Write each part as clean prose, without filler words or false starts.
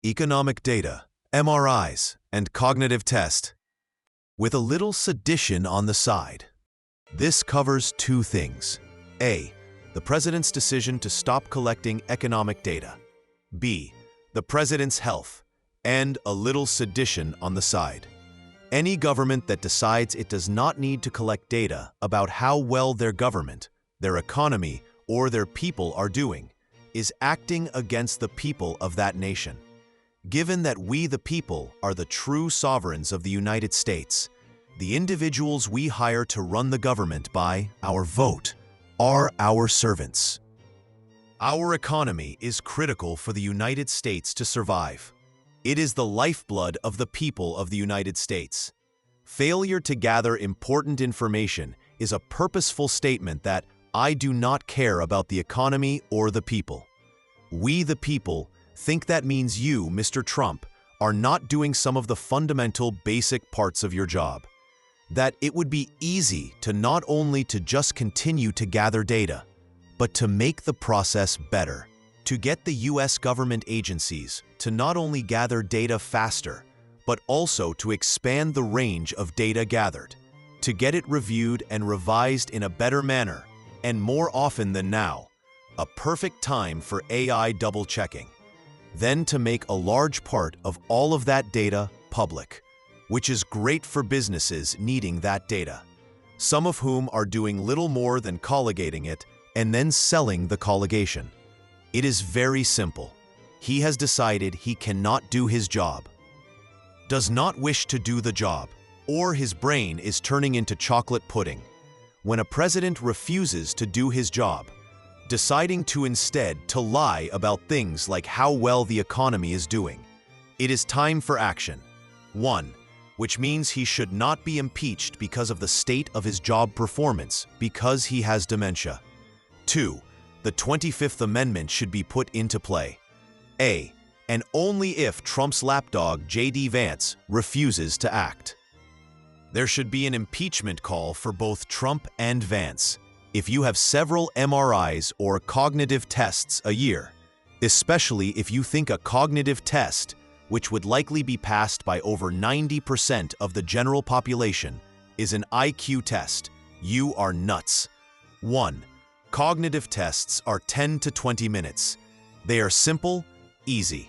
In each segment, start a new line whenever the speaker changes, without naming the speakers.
economic data, MRIs, and cognitive test, with a little sedition on the side. This covers two things. A. The president's decision to stop collecting economic data. B. The president's health, and a little sedition on the side. Any government that decides it does not need to collect data about how well their government, their economy, or their people are doing is acting against the people of that nation. Given that we the people are the true sovereigns of the United States, the individuals we hire to run the government by our vote are our servants. Our economy is critical for the United States to survive. It is the lifeblood of the people of the United States. Failure to gather important information is a purposeful statement that I do not care about the economy or the people. We the people think that means you, Mr. Trump, are not doing some of the fundamental basic parts of your job. That it would be easy to not only to just continue to gather data, but to make the process better. To get the US government agencies to not only gather data faster, but also to expand the range of data gathered, to get it reviewed and revised in a better manner, and more often than now, a perfect time for AI double-checking. Then to make a large part of all of that data public, which is great for businesses needing that data, some of whom are doing little more than colligating it and then selling the colligation. It is very simple. He has decided he cannot do his job, does not wish to do the job, or his brain is turning into chocolate pudding. When a president refuses to do his job, deciding to instead to lie about things like how well the economy is doing, it is time for action. 1. Which means he should not be impeached because of the state of his job performance because he has dementia. 2. The 25th Amendment should be put into play. A. And only if Trump's lapdog J.D. Vance refuses to act. There should be an impeachment call for both Trump and Vance if you have several MRIs or cognitive tests a year, especially if you think a cognitive test, which would likely be passed by over 90% of the general population, is an IQ test. You are nuts. 1. Cognitive tests are 10 to 20 minutes. They are simple, easy.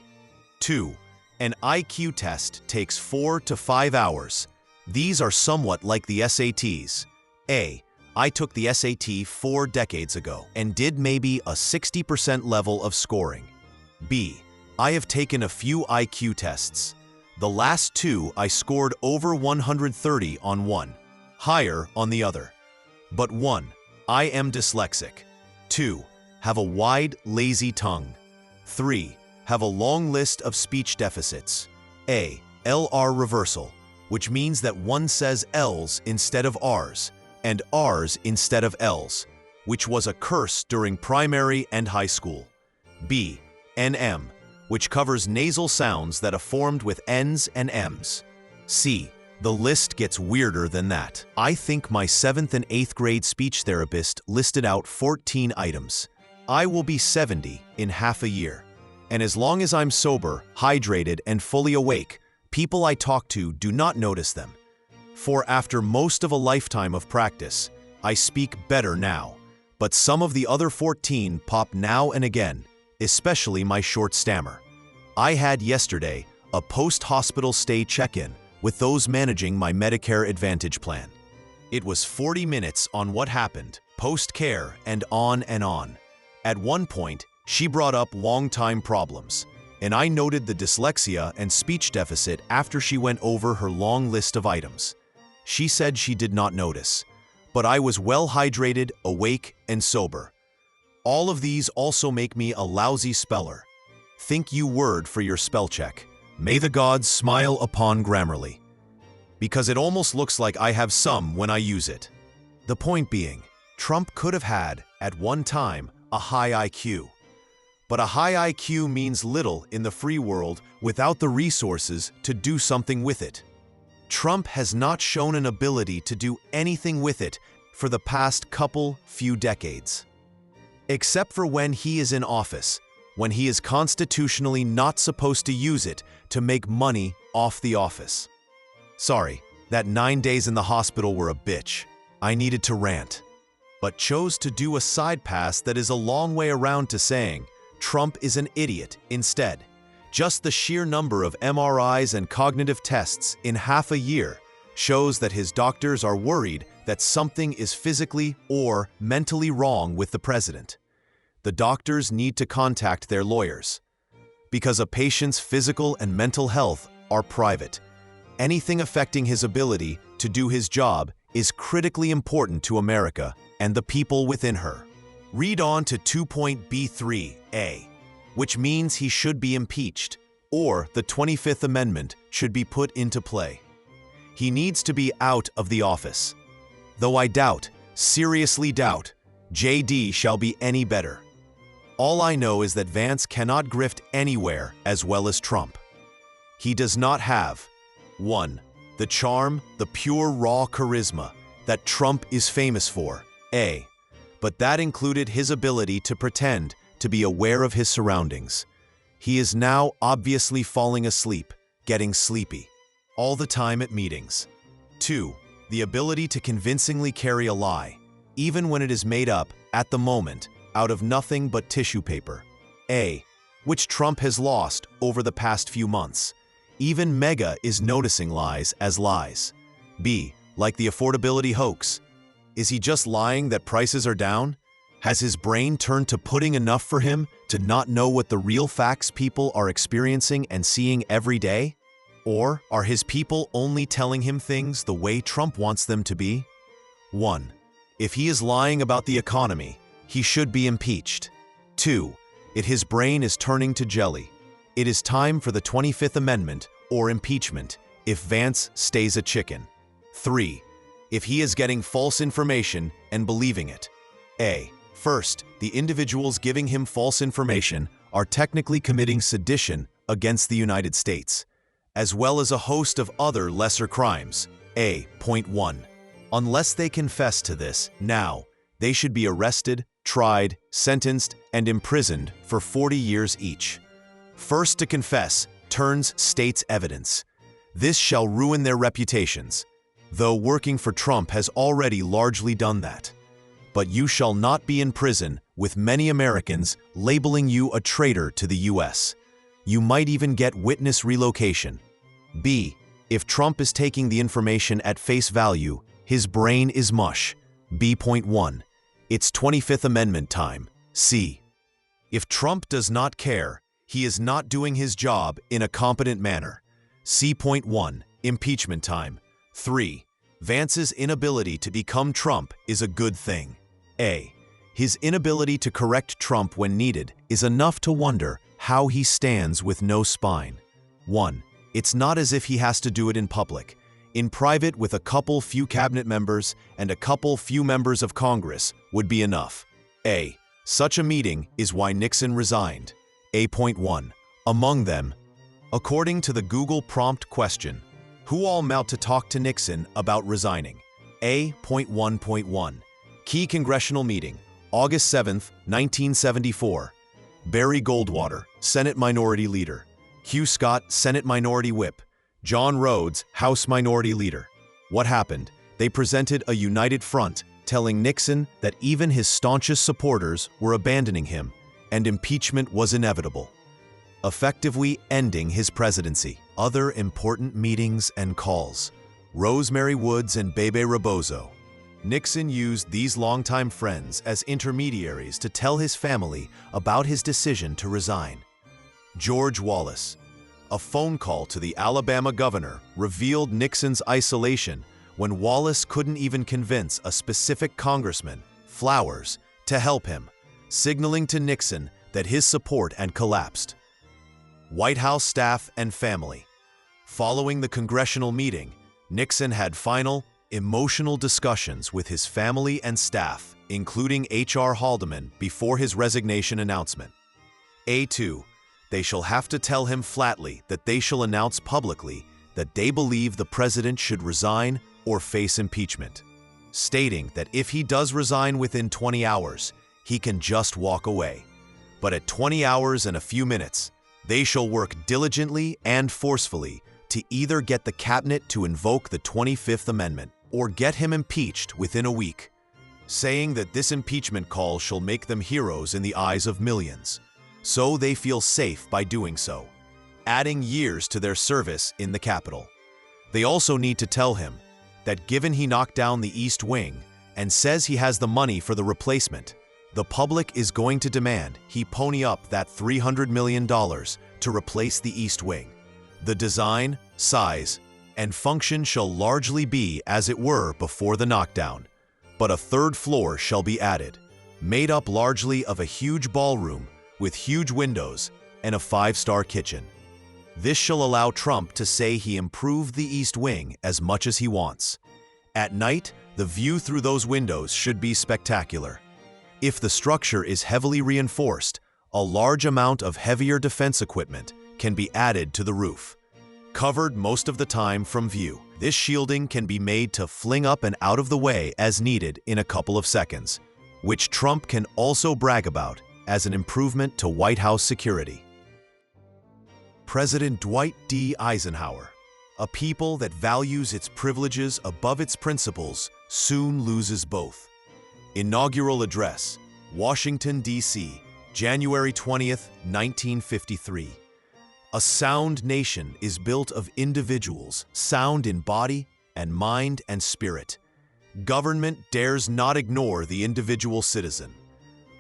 2. An IQ test takes 4 to 5 hours. These are somewhat like the SATs. A. I took the SAT 4 decades ago and did maybe a 60% level of scoring. B. I have taken a few IQ tests. The last 2 I scored over 130 on one, higher on the other. But 1. I am dyslexic. 2. Have a wide, lazy tongue. 3. Have a long list of speech deficits. A. LR reversal, which means that one says L's instead of R's, and R's instead of L's, which was a curse during primary and high school. B. NM, which covers nasal sounds that are formed with N's and M's. C. The list gets weirder than that. I think my 7th and 8th grade speech therapist listed out 14 items. I will be 70 in half a year. And as long as I'm sober, hydrated, and fully awake, people I talk to do not notice them. For after most of a lifetime of practice, I speak better now. But some of the other 14 pop now and again, especially my short stammer. I had yesterday a post-hospital stay check-in with those managing my Medicare Advantage plan. It was 40 minutes on what happened, post-care, and on and on. At one point, she brought up long-time problems, and I noted the dyslexia and speech deficit after she went over her long list of items. She said she did not notice, but I was well hydrated, awake, and sober. All of these also make me a lousy speller. Think you word for your spell check. May the gods smile upon Grammarly. Because it almost looks like I have some when I use it. The point being, Trump could have had, at one time, a high IQ. But a high IQ means little in the free world without the resources to do something with it. Trump has not shown an ability to do anything with it for the past few decades. Except for when he is in office, when he is constitutionally not supposed to use it to make money off the office. Sorry, that 9 days in the hospital were a bitch. I needed to rant. But chose to do a side pass that is a long way around to saying Trump is an idiot instead. Just the sheer number of MRIs and cognitive tests in half a year shows that his doctors are worried that something is physically or mentally wrong with the president. The doctors need to contact their lawyers. Because a patient's physical and mental health are private, anything affecting his ability to do his job is critically important to America and the people within her. Read on to 2.B3a, which means he should be impeached, or the 25th Amendment should be put into play. He needs to be out of the office. Though I doubt, seriously doubt, JD shall be any better. All I know is that Vance cannot grift anywhere as well as Trump. He does not have 1. The charm, the pure raw charisma that Trump is famous for, but that included his ability to pretend to be aware of his surroundings. He is now obviously falling asleep, getting sleepy, all the time at meetings. 2. The ability to convincingly carry a lie, even when it is made up, at the moment, out of nothing but tissue paper. Which Trump has lost over the past few months. Even Mega is noticing lies as lies. B. Like the affordability hoax. Is he just lying that prices are down? Has his brain turned to pudding enough for him to not know what the real facts people are experiencing and seeing every day? Or are his people only telling him things the way Trump wants them to be? 1. If he is lying about the economy, he should be impeached. 2. If his brain is turning to jelly, it is time for the 25th Amendment or impeachment if Vance stays a chicken. 3. If he is getting false information and believing it. First, the individuals giving him false information are technically committing sedition against the United States, as well as a host of other lesser crimes. Point 1. Unless they confess to this now, they should be arrested, tried, sentenced, and imprisoned for 40 years each. First to confess turns state's evidence. This shall ruin their reputations, though working for Trump has already largely done that. But you shall not be in prison with many Americans labeling you a traitor to the U.S. You might even get witness relocation. B. If Trump is taking the information at face value, his brain is mush. B.1. It's 25th Amendment time. C. If Trump does not care, he is not doing his job in a competent manner. C.1. Impeachment time. 3. Vance's inability to become Trump is a good thing. His inability to correct Trump when needed is enough to wonder how he stands with no spine. 1. It's not as if he has to do it in public. In private with a couple few cabinet members and a couple few members of Congress would be enough. Such a meeting is why Nixon resigned. Point 1. Among them, according to the Google prompt question, who all met to talk to Nixon about resigning? Point 1.1. Key congressional meeting, August 7, 1974. Barry Goldwater, Senate Minority Leader. Hugh Scott, Senate Minority Whip. John Rhodes, House Minority Leader. What happened? They presented a united front, telling Nixon that even his staunchest supporters were abandoning him, and impeachment was inevitable, effectively ending his presidency. Other important meetings and calls. Rosemary Woods and Bebe Rebozo. Nixon used these longtime friends as intermediaries to tell his family about his decision to resign. George Wallace. A phone call to the Alabama governor revealed Nixon's isolation when Wallace couldn't even convince a specific congressman, Flowers, to help him, signaling to Nixon that his support had collapsed. White House staff and family. Following the congressional meeting, Nixon had final, emotional discussions with his family and staff, including H.R. Haldeman, before his resignation announcement. 2. They shall have to tell him flatly that they shall announce publicly that they believe the president should resign or face impeachment, stating that if he does resign within 20 hours, he can just walk away. but at 20 hours and a few minutes, they shall work diligently and forcefully to either get the cabinet to invoke the 25th Amendment or get him impeached within a week, saying that this impeachment call shall make them heroes in the eyes of millions. So they feel safe by doing so, adding years to their service in the Capitol. They also need to tell him that given he knocked down the East Wing and says he has the money for the replacement, the public is going to demand he pony up that $300 million to replace the East Wing. The design, size, and function shall largely be as it were before the knockdown, but a third floor shall be added, made up largely of a huge ballroom with huge windows and a 5-star kitchen. This shall allow Trump to say he improved the East Wing as much as he wants. At night, the view through those windows should be spectacular. If the structure is heavily reinforced, a large amount of heavier defense equipment can be added to the roof, covered most of the time from view. This shielding can be made to fling up and out of the way as needed in a couple of seconds, which Trump can also brag about as an improvement to White House security. President Dwight D. Eisenhower, a people that values its privileges above its principles, soon loses both. Inaugural Address, Washington, D.C., January 20th, 1953. A sound nation is built of individuals, sound in body and mind and spirit. Government dares not ignore the individual citizen.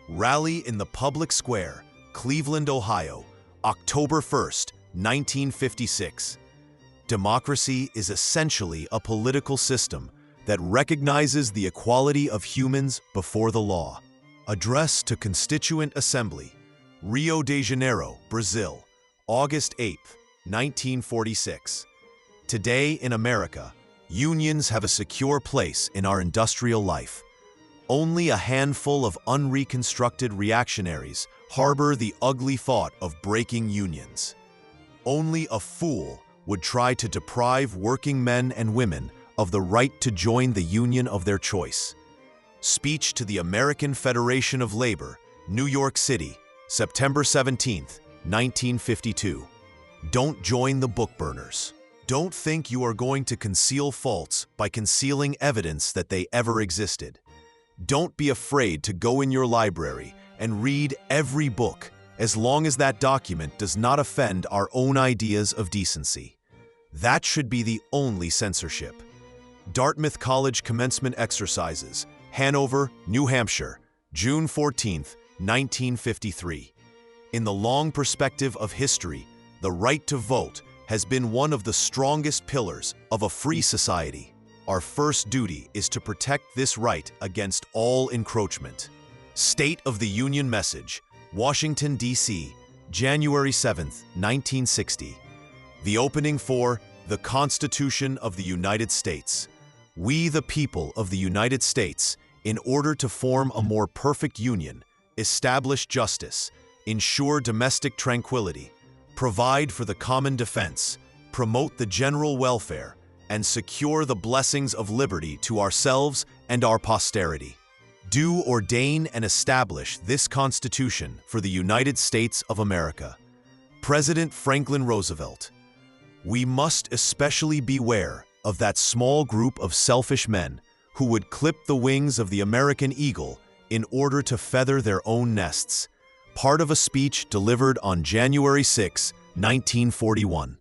Rally in the public square, Cleveland, Ohio, October 1st, 1956. Democracy is essentially a political system that recognizes the equality of humans before the law. Address to Constituent Assembly, Rio de Janeiro, Brazil, August 8, 1946. Today in America, unions have a secure place in our industrial life. Only a handful of unreconstructed reactionaries harbor the ugly thought of breaking unions. Only a fool would try to deprive working men and women of the right to join the union of their choice. Speech to the American Federation of Labor, New York City, September 17, 1952. Don't join the book burners. Don't think you are going to conceal faults by concealing evidence that they ever existed. Don't be afraid to go in your library and read every book as long as that document does not offend our own ideas of decency. That should be the only censorship. Dartmouth College Commencement Exercises, Hanover, New Hampshire, June 14, 1953. In the long perspective of history, the right to vote has been one of the strongest pillars of a free society. Our first duty is to protect this right against all encroachment. State of the Union Message, Washington, D.C., January 7, 1960. The opening for the Constitution of the United States. We, the people of the United States, in order to form a more perfect union, establish justice, ensure domestic tranquility, provide for the common defense, promote the general welfare, and secure the blessings of liberty to ourselves and our posterity. Do ordain and establish this Constitution for the United States of America. President Franklin Roosevelt. We must especially beware of that small group of selfish men who would clip the wings of the American eagle in order to feather their own nests. Part of a speech delivered on January 6, 1941.